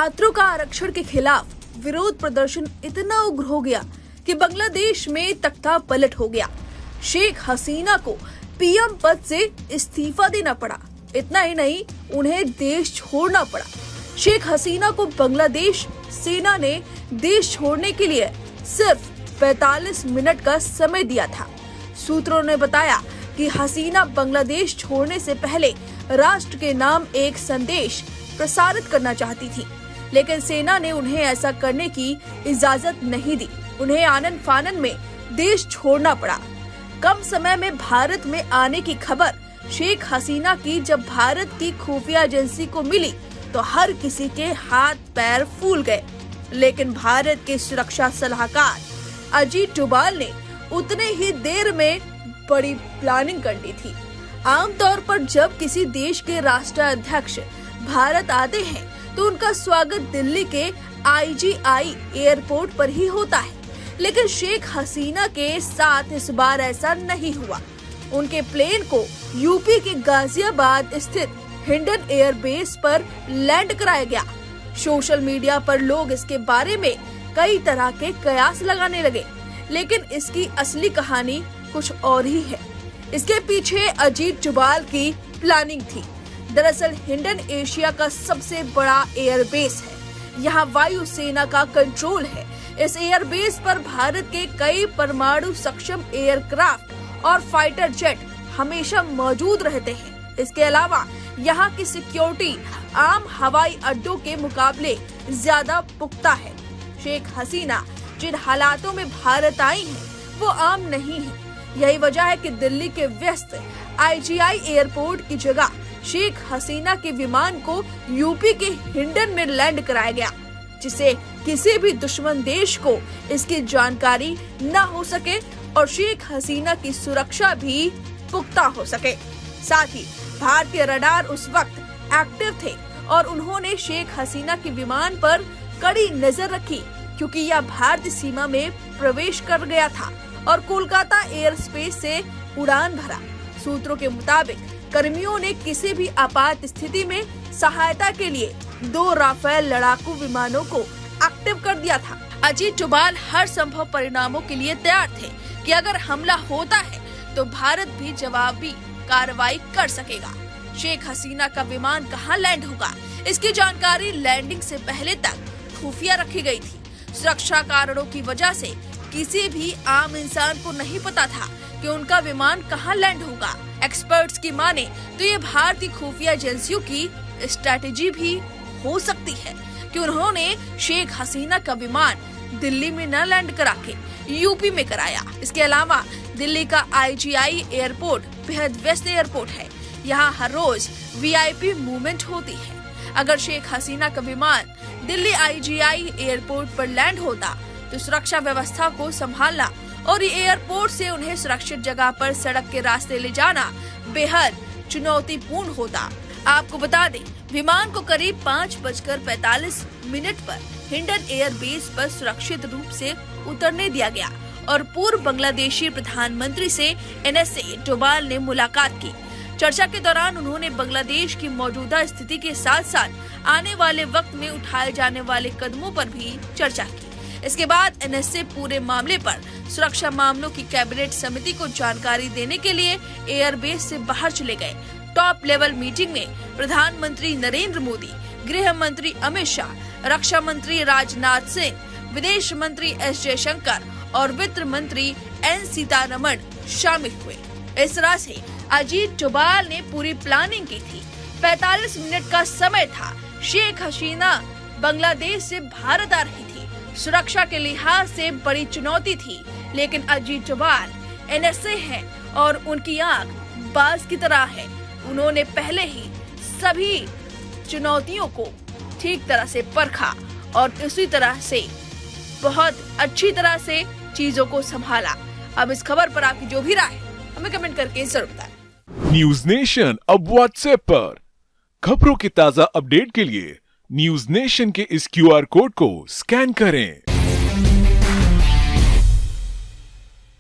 छात्रों का आरक्षण के खिलाफ विरोध प्रदर्शन इतना उग्र हो गया कि बांग्लादेश में तख्ता पलट हो गया। शेख हसीना को पीएम पद से इस्तीफा देना पड़ा। इतना ही नहीं, उन्हें देश छोड़ना पड़ा। शेख हसीना को बांग्लादेश सेना ने देश छोड़ने के लिए सिर्फ 45 मिनट का समय दिया था। सूत्रों ने बताया कि हसीना बांग्लादेश छोड़ने से पहले राष्ट्र के नाम एक संदेश प्रसारित करना चाहती थी, लेकिन सेना ने उन्हें ऐसा करने की इजाजत नहीं दी। उन्हें आनन फानन में देश छोड़ना पड़ा। कम समय में भारत में आने की खबर शेख हसीना की जब भारत की खुफिया एजेंसी को मिली तो हर किसी के हाथ पैर फूल गए। लेकिन भारत के सुरक्षा सलाहकार अजीत डोभाल ने उतने ही देर में बड़ी प्लानिंग कर ली थी। आमतौर पर जब किसी देश के राष्ट्राध्यक्ष भारत आते हैं तो उनका स्वागत दिल्ली के IGI एयरपोर्ट पर ही होता है, लेकिन शेख हसीना के साथ इस बार ऐसा नहीं हुआ। उनके प्लेन को यूपी के गाजियाबाद स्थित हिंडन एयरबेस पर लैंड कराया गया। सोशल मीडिया पर लोग इसके बारे में कई तरह के कयास लगाने लगे, लेकिन इसकी असली कहानी कुछ और ही है। इसके पीछे अजीत डोभाल की प्लानिंग थी। दरअसल हिंडन एशिया का सबसे बड़ा एयरबेस है। यहाँ वायुसेना का कंट्रोल है। इस एयरबेस पर भारत के कई परमाणु सक्षम एयरक्राफ्ट और फाइटर जेट हमेशा मौजूद रहते हैं। इसके अलावा यहाँ की सिक्योरिटी आम हवाई अड्डों के मुकाबले ज्यादा पुख्ता है। शेख हसीना जिन हालातों में भारत आई हैं, वो आम नहीं है। यही वजह है कि दिल्ली के व्यस्त IGI एयरपोर्ट की जगह शेख हसीना के विमान को यूपी के हिंडन में लैंड कराया गया, जिससे किसी भी दुश्मन देश को इसकी जानकारी न हो सके और शेख हसीना की सुरक्षा भी पुख्ता हो सके। साथ ही भारतीय रडार उस वक्त एक्टिव थे और उन्होंने शेख हसीना के विमान पर कड़ी नजर रखी, क्योंकि यह भारतीय सीमा में प्रवेश कर गया था और कोलकाता एयर स्पेस से उड़ान भरा। सूत्रों के मुताबिक कर्मियों ने किसी भी आपात स्थिति में सहायता के लिए 2 राफेल लड़ाकू विमानों को एक्टिव कर दिया था। अजीत डोभाल हर संभव परिणामों के लिए तैयार थे कि अगर हमला होता है तो भारत भी जवाबी कार्रवाई कर सकेगा। शेख हसीना का विमान कहां लैंड होगा, इसकी जानकारी लैंडिंग से पहले तक खुफिया रखी गई थी। सुरक्षा कारणों की वजह से किसी भी आम इंसान को नहीं पता था कि उनका विमान कहां लैंड होगा। एक्सपर्ट्स की माने तो ये भारतीय खुफिया एजेंसियों की स्ट्रेटेजी भी हो सकती है कि उन्होंने शेख हसीना का विमान दिल्ली में न लैंड करा के यूपी में कराया। इसके अलावा दिल्ली का IGI एयरपोर्ट बेहद व्यस्त एयरपोर्ट है। यहाँ हर रोज VIP मूवमेंट होती है। अगर शेख हसीना का विमान दिल्ली IGI एयरपोर्ट पर लैंड होता तो सुरक्षा व्यवस्था को संभालना और एयरपोर्ट से उन्हें सुरक्षित जगह पर सड़क के रास्ते ले जाना बेहद चुनौतीपूर्ण होता। आपको बता दें, विमान को करीब 5:45 पर हिंडन एयरबेस पर सुरक्षित रूप से उतरने दिया गया और पूर्व बांग्लादेशी प्रधानमंत्री से NSA डोभाल ने मुलाकात की। चर्चा के दौरान उन्होंने बांग्लादेश की मौजूदा स्थिति के साथ साथ आने वाले वक्त में उठाए जाने वाले कदमों पर भी चर्चा की। इसके बाद NSA पूरे मामले पर सुरक्षा मामलों की कैबिनेट समिति को जानकारी देने के लिए एयरबेस से बाहर चले गए। टॉप लेवल मीटिंग में प्रधानमंत्री नरेंद्र मोदी, गृह मंत्री अमित शाह, रक्षा मंत्री राजनाथ सिंह, विदेश मंत्री S जयशंकर और वित्त मंत्री N सीतारमण शामिल हुए। इस तरह से अजीत डोभाल ने पूरी प्लानिंग की थी। 45 मिनट का समय था। शेख हसीना बांग्लादेश से भारत आ रही थी। सुरक्षा के लिहाज से बड़ी चुनौती थी, लेकिन अजीत डोभाल NSA है और उनकी आंख बाज की तरह है। उन्होंने पहले ही सभी चुनौतियों को ठीक तरह से परखा और उसी तरह से बहुत अच्छी तरह से चीजों को संभाला। अब इस खबर पर आपकी जो भी राय है हमें कमेंट करके जरूर बताएं। न्यूज नेशन अब व्हाट्सएप पर खबरों की ताजा अपडेट के लिए न्यूज नेशन के इस QR कोड को स्कैन करें।